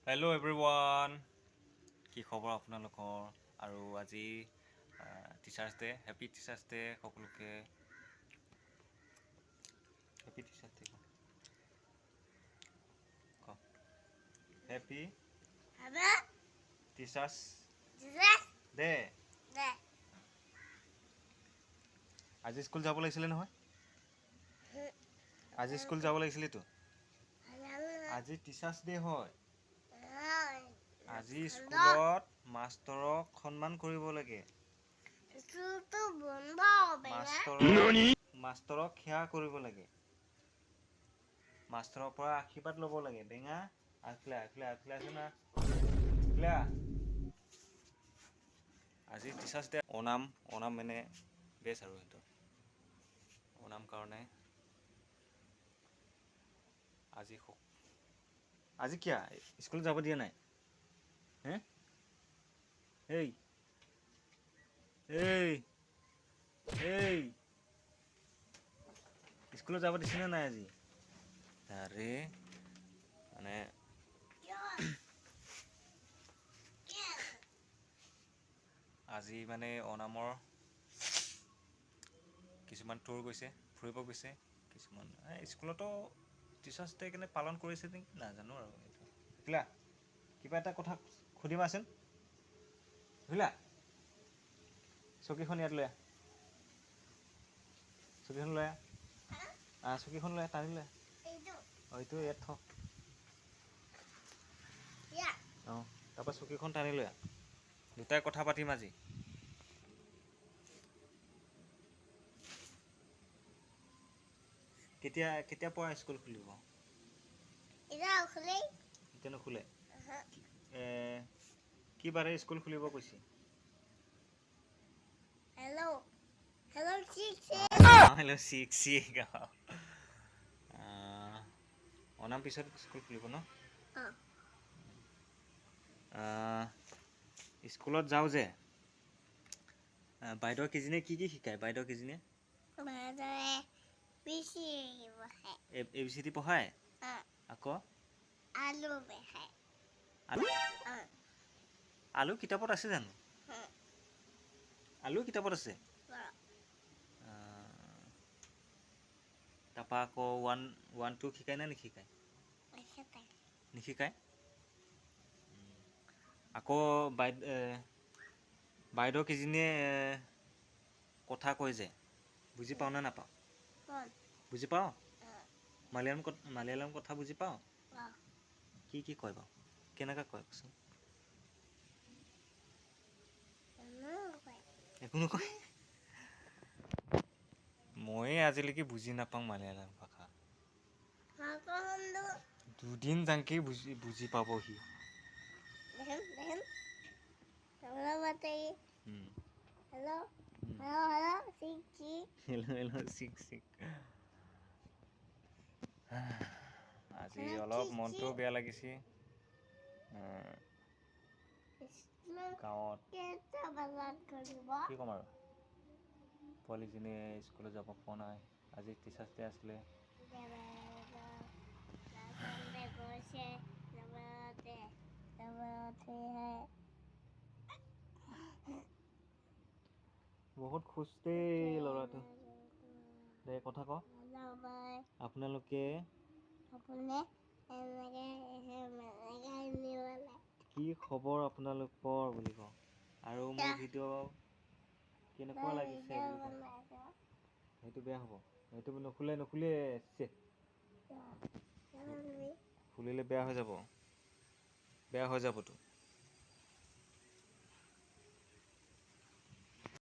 Hello' everyone, কি খবৰ আপোনালোকৰ? আৰু আজি teachers day, happy teachers day সকলোকে। হেপী টিচাৰ্ছ ডে ক। Happy teachers day. আজি স্কুল যাব লাগিছিলে নহয়, আজি স্কুল যাব লাগিছিলেতো। আজি টিচাৰ্ছ ডে হয়। আজি স্কুলত মাষ্টৰক সন্মান কৰিব লাগে। মাষ্টৰক সেৱা কৰিব লাগে। মাষ্টৰৰ পৰা আশীৰ্বাদ ল'ব লাগে। বেঙা আগফালে আছে না। আজি টিচাৰ্ছ ডে। অনাম মানে বেছ আৰু সেইটো অনাম কাৰণে আজি কিয় স্কুলত যাব দিয়া নাই? হে এই এই এই স্কুলত যাব দিছেনে নাই আজি? আৰে মানে আজি মানে অনামৰ কিছুমান টুৰ গৈছে, ফুৰিব গৈছে। কিছুমান স্কুলতো টিচাৰ্ছ ডে কেনে পালন কৰিছে নেকি নাজানো আৰু এইটো। কিবা এটা কথা সুধিবাচোন। চকীখন ইয়াত লৈ আহ। চকীখন লৈ আহ। চকীখন লৈ টানি লৈ আহ। এইটো ইয়াত থ। অঁ, তাৰপৰা চকীখন টানি লৈ আহ। দুটাই কথা পাতিম আজি। কেতিয়া পৰা স্কুল খুলিব? এতিয়া নুখুলে। কি বাৰে স্কুল খুলিব কৈছে? অনাৰ পিছত স্কুল খুলিব ন? স্কুলত যাওঁ যে, বাইদেউ কেইজনীয়ে কি শিকায়? বাইদেউ কেইজনীয়ে ABCD পঢ়ায়। আকৌ আলু কিতাপত আছে জানো? আলু কিতাপত আছে। তাৰপৰা আকৌ 1, 2 শিকায় নে নিশিকায়? নিশিকায়। আকৌ বাইদেউ কেইজনীয়ে কথা কয় যে, বুজি পাওঁ নে নাপাওঁ? বুজি পাওঁ। মালিয়ালম কথা বুজি পাওঁ। কি কয় বাৰু? কেনেকৈ কয় কচোন? একো নকয়। ময়ে আজিলৈকে বুজি নাপাওঁ মালিয়ালম ভাষা। দুদিন যাংকে বুজি পাব সি। আজি অলপ মনটোও বেয়া লাগিছে। গাঁৱত কি ক'ম আৰু, পোৱালিজনীয়ে স্কুলত যাব পৰা নাই। আজি টিচাৰ্ছ ডে আছিলে। বহুত খুচ দেই ল'ৰাটো। দে কথা ক। আপোনালোকে কি খবৰ আপোনালোকৰ বুলি কওঁ। আৰু মোৰ ভিডিঅ' কেনেকুৱা লাগিছে বুলি কওঁ। সেইটো বেয়া হ'ব। সেইটো নুখুলে খুলিলে বেয়া হৈ যাব। বেয়া হৈ যাবতো।